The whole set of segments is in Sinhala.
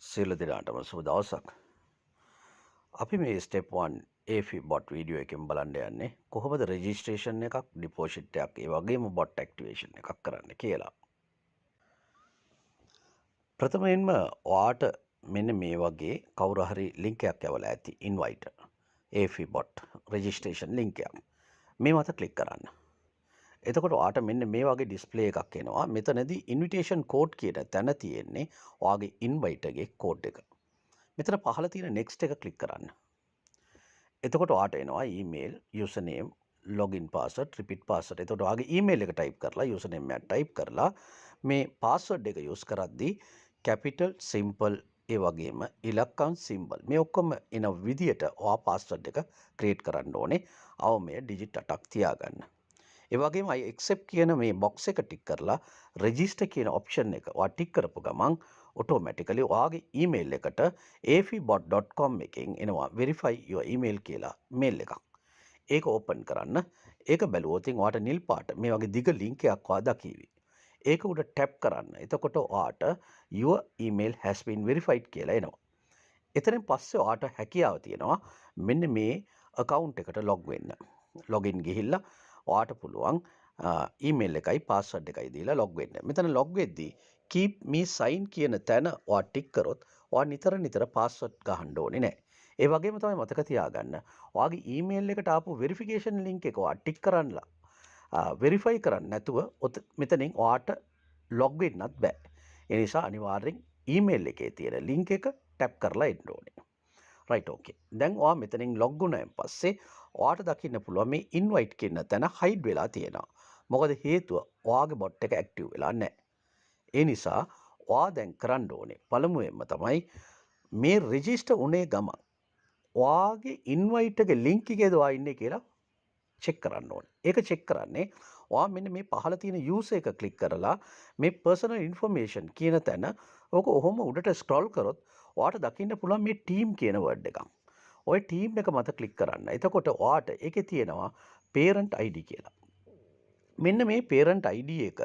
සියලු දෙනාටම සුබ දවසක්. අපි මේ ස්ටෙප් 1 AFI bot වීඩියෝ එකෙන් බලන්න යන්නේ කොහොමද රෙජිස්ට්‍රේෂන් එකක්, ඩිපොසිට් එකක්, ඒ වගේම bot activation එකක් කරන්න කියලා. ප්‍රථමයෙන්ම ඔයාට මෙන්න මේ වගේ කවුරු හරි ලින්ක් එකක් යවලා ඇති invite AFI bot registration link එකක්. මේ මත ක්ලික් කරන්න. එතකොට ඔයාට මෙන්න මේ වගේ ඩිස්ප්ලේ එකක් එනවා. මෙතනදී invitation code කියන තැන තියෙන්නේ ඔයාගේ invite එකේ code එක. මෙතන පහළ තියෙන next එක ක්ලික් කරන්න. එතකොට ඔයාට එනවා email, username, login password, repeat password. එතකොට ඔයාගේ email එක type කරලා username එක type කරලා මේ password එක use කරද්දී capital, simple ඒ වගේම ඉලක්කම් symbol මේ ඔක්කොම එන විදියට ඔයා password එක create කරන්න ඕනේ. අවමය digit 8ක් තියාගන්න. ඒ වගේම I accept කියන මේ box එක ටික් කරලා register කියන option එක ඔයා ටික් කරපු ගමන් automatically ඔයාගේ email එකට afibot.com එකෙන් එනවා verify your email කියලා mail එකක්. ඒක open කරන්න. ඒක බැලුවොත් ඔයාට නිල් පාට මේ වගේ දිග link එකක් ඔයා දකීවි. ඒක උඩ tap කරන්න. එතකොට ඔයාට your email has been verified කියලා එනවා. එතනින් පස්සේ ඔයාට හැකියාව තියෙනවා මෙන්න මේ account එකට log වෙන්න. login ගිහිල්ලා ඔයාට පුළුවන් email එකයි password එකයි දීලා log වෙන්න. මෙතන log වෙද්දී keep me sign කියන තැන ඔයා ටික් කරොත් ඔයා නිතර password ගහන්න ඕනේ නැහැ. ඒ වගේම තමයි මතක තියාගන්න ඔයාගේ email එකට ආපු verification link එක ඔයා ටික් කරන්නලා verify කරන්න නැතුව මෙතනින් ඔයාට log වෙන්නත් බෑ. ඒ නිසා අනිවාර්යෙන් email එකේ තියෙන link එක tap කරලා එන්න ඕනේ. right okay. දැන් ඔයා මෙතනින් log වුණාන් පස්සේ ඔයාට දකින්න පුළුවන් මේ invite කියන තැන hide වෙලා තියෙනවා. මොකද හේතුව ඔයාගේ bot එක active වෙලා නැහැ. ඒ නිසා ඔයා දැන් කරන්න ඕනේ පළමුවෙන්ම තමයි මේ register උනේ ගමන් ඔයාගේ invite එකේ link එකේද ඔයා ඉන්නේ කියලා check කරන්න ඕනේ. ඒක check කරන්නේ ඔයා මෙන්න මේ පහළ තියෙන user එක click කරලා මේ personal information කියන තැන ඕක ඔහොම උඩට scroll කරොත් ඔයාට දකින්න පුළුවන් මේ team කියන word එකක්. ඔය team එක මත click කරන්න. එතකොට ඔයාට ඒකේ තියෙනවා parent ID කියලා. මෙන්න මේ parent ID එක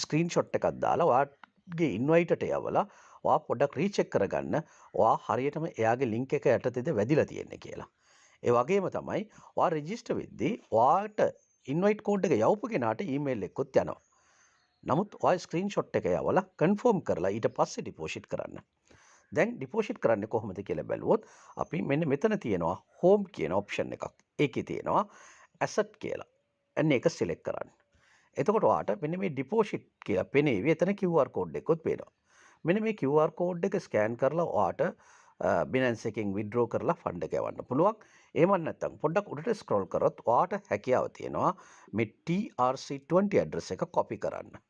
screenshot එකක් දාලා ඔයාගේ invite එකට යවලා ඔයා පොඩ්ඩක් recheck කරගන්න ඔයා හරියටම එයාගේ link එක යටතේද වැදිලා තියෙන්නේ කියලා. ඒ වගේම තමයි ඔයා register වෙද්දී ඔයාට invite code එක යවපු කෙනාට email එකකුත් යනවා. නමුත් ඔයා screenshot එක යවලා confirm කරලා ඊට පස්සේ deposit කරන්න. දැන් deposit කරන්නේ කොහොමද කියලා බැලුවොත් අපි මෙන්න මෙතන තියෙනවා home කියන option එකක්. ඒකේ තියෙනවා asset කියලා. අන්න ඒක select කරන්න. එතකොට ඔයාට මෙන්න මේ deposit කියලා පෙනේවි. එතන QR code එකකුත් පේනවා. මෙන්න මේ QR code එක scan කරලා ඔයාට Binance එකෙන් withdraw කරලා fund එක යවන්න පුළුවන්. එහෙම නැත්නම් පොඩ්ඩක් උඩට scroll කරොත් ඔයාට හැකියාව තියෙනවා මේ TRC20 address එක copy කරන්න.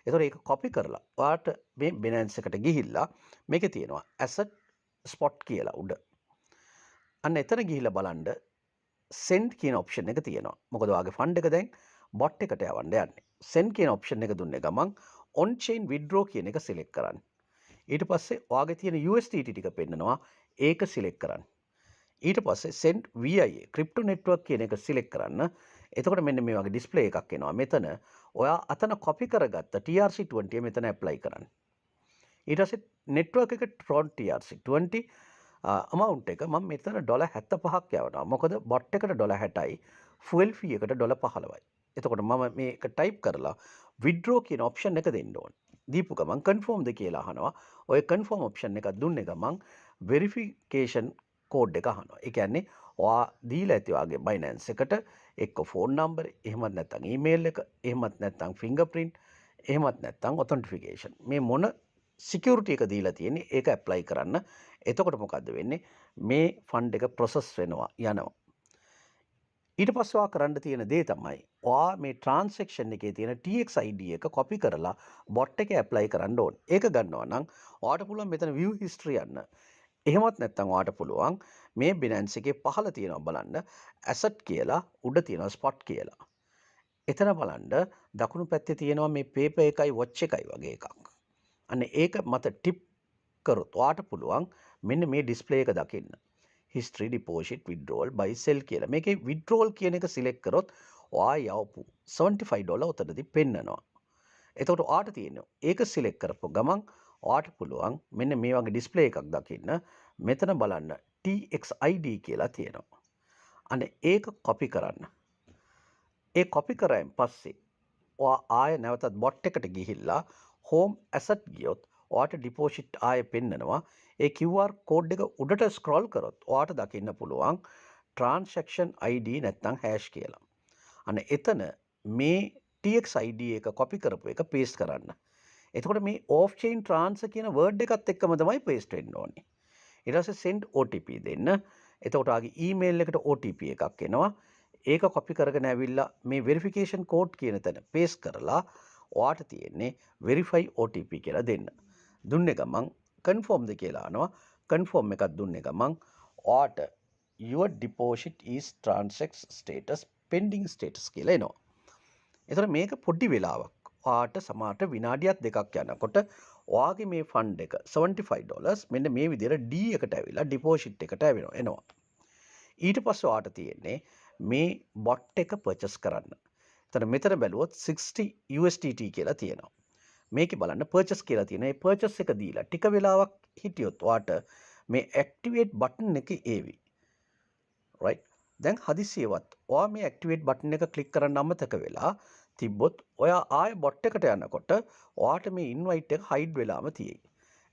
එතකොට ඒක copy කරලා ඔයාට මේ Binance එකට ගිහිල්ලා මේකේ තියෙනවා asset spot කියලා උඩ. අන්න එතන ගිහිල්ලා බලන්න send කියන option එක තියෙනවා. මොකද ඔයාගේ fund එක දැන් bot එකට යවන්න යන්නේ. send කියන option එක දුන්නේ ගමන් on chain withdraw කියන එක select කරන්න. ඊට පස්සේ ඔයාගේ තියෙන USDT ටික පෙන්නනවා ඒක select කරන්න. ඊට පස්සේ send VIA crypto network කියන එක select කරන්න. එතකොට මෙන්න මේ වගේ display එකක් එනවා. මෙතන ඔයා අතන copy කරගත්ත TRC20 මෙතන apply කරන්න. ඊට පස්සේ network එක Tron TRC20 amount එක මම මෙතන $75ක් යවනවා. මොකද bot එකට $60යි fuel fee එකට $15යි. එතකොට මම මේක type කරලා withdraw කියන option එක දෙන්න ඕනේ. දීපු ගමන් confirm ද කියලා අහනවා. ඔය confirm option එකක් දුන්නේ ගමන් verification code එක අහනවා. ඒ කියන්නේ ඔයා දීලා ඇති ඔයාගේ Binance එකට එක්ක phone number, එහෙමත් නැත්නම් email එක, එහෙමත් නැත්නම් fingerprint, එහෙමත් නැත්නම් authentication. මේ මොන security එක දීලා තියෙන්නේ ඒක apply කරන්න. එතකොට මොකද්ද වෙන්නේ? මේ fund එක process වෙනවා යනවා. ඊට පස්සේ ඔයා කරන්න තියෙන දේ තමයි ඔයා මේ transaction එකේ තියෙන TX ID එක copy කරලා bot එකේ apply කරන්න ඕනේ. ඒක ගන්නවා නම් ඔයාට පුළුවන් මෙතන view history යන්න. එහෙමත් නැත්නම් ඔයාට පුළුවන් මේ Binance එකේ පහළ තියෙනවා බලන්න asset කියලා උඩ තියෙනවා spot කියලා. එතන බලන්න දකුණු පැත්තේ තියෙනවා මේ paper එකයි watch එකයි වගේ එකක්. අන්න ඒක මත tip කරොත් ඔයාට පුළුවන් මෙන්න මේ display එක දකින්න. history, deposit, withdrawal, buy, sell කියලා. මේකේ withdrawal කියන එක select කරොත් ඔයා යවපු $75 උතනදී පෙන්නනවා. එතකොට ඔයාට තියෙනවා ඒක select කරපුව ගමන් ඔයාට පුළුවන් මෙන්න මේ වගේ ඩිස්ප්ලේ එකක් දකින්න. මෙතන බලන්න TXID කියලා තියෙනවා. අනේ ඒක කොපි කරන්න. ඒ කොපි කරායින් පස්සේ ඔයා ආය නැවතත් බොට් එකට ගිහිල්ලා home asset ගියොත් ඔයාට ඩිපොසිට් ආයෙ පෙන්නනවා. ඒ QR කෝඩ් එක උඩට ස්ක්‍රෝල් කරොත් ඔයාට දකින්න පුළුවන් transaction ID නැත්නම් hash කියලා. අනේ එතන මේ TXID එක කොපි කරපු එක paste කරන්න. එතකොට මේ off chain transfer කියන word එකත් එක්කම තමයි paste වෙන්න ඕනේ. ඊට පස්සේ send OTP දෙන්න. එතකොට ආගේ email එකට OTP එකක් එනවා. ඒක කොපි කරගෙන ඇවිල්ලා මේ වෙරිෆිකේෂන් කෝඩ් කියන තැන පේස් කරලා ඔයාට තියෙන්නේ verify OTP කියලා දෙන්න. දුන්නේ ගමන් confirmද කියලා අහනවා. confirm එකක් දුන්නේ ගමන් ඔයාට your deposit is transaction status pending status කියලා එනවා. එතකොට මේක පොඩි වෙලාවක් ඔයාට සමහරට විනාඩියක් දෙකක් යනකොට ඔයාගේ මේ ෆන්ඩ් එක $75 මෙන්න මේ විදිහට D එකට ඇවිල්ලා deposit එකට එනවා. ඊට පස්සේ ඔයාට තියෙන්නේ මේ බොට් එක පර්චස් කරන්න. එතන මෙතන බැලුවොත් 60 USDT කියලා තියෙනවා. මේකේ බලන්න පර්චස් කියලා තියෙනවා. මේ පර්චස් එක දීලා ටික වෙලාවක් හිටියොත් ඔයාට මේ ඇක්ටිවේට් බටන් එක ඒවි. right? දැන් හදිසියවත් ඔයා මේ ඇක්ටිවේට් බටන් එක ක්ලික් කරන්න අමතක වෙලා තිබ්බොත් ඔයා ආයෙ බොට් එකට යනකොට ඔයාට මේ ඉන්වයිට් එක හයිඩ් වෙලාම තියෙයි.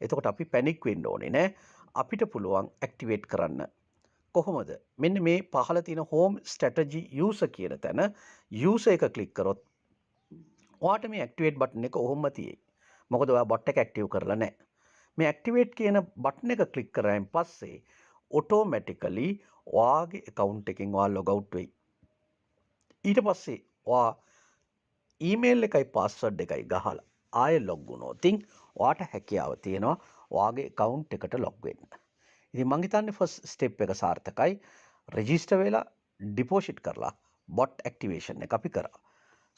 එතකොට අපි පැනික් වෙන්න ඕනේ නෑ. අපිට පුළුවන් ඇක්ටිවේට් කරන්න. කොහොමද? මෙන්න මේ පහළ තියෙන home strategy user කියන තැන user එක ක්ලික් කරොත් ඔයාට මේ activate button එක ඔහොම තියෙයි. මොකද ඔයා bot එක active කරලා නැහැ. මේ activate කියන button එක ක්ලික් කරායින් පස්සේ automatically ඔයාගේ account එකෙන් ඔයා log out වෙයි. ඊට පස්සේ ඔයා email එකයි password එකයි ගහලා ආයෙ log වුණොත් ඔයාට හැකියාව තියෙනවා ඔයාගේ account එකට log වෙන්න. ඉතින් මං හිතන්නේ ෆස්ට් ස්ටෙප් එක සාර්ථකයි. රෙජිස්ටර් වෙලා ඩිපොසිට් කරලා බොට් ඇක්ටිවේෂන් එක අපි කරා.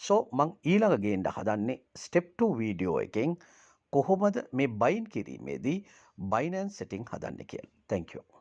සෝ මං ඊළඟ ගේන්න හදන්නේ ස්ටෙප් 2 වීඩියෝ එකෙන් කොහොමද මේ බයින් කිරීමේදී Binance setting හදන්නේ කියලා. Thank you.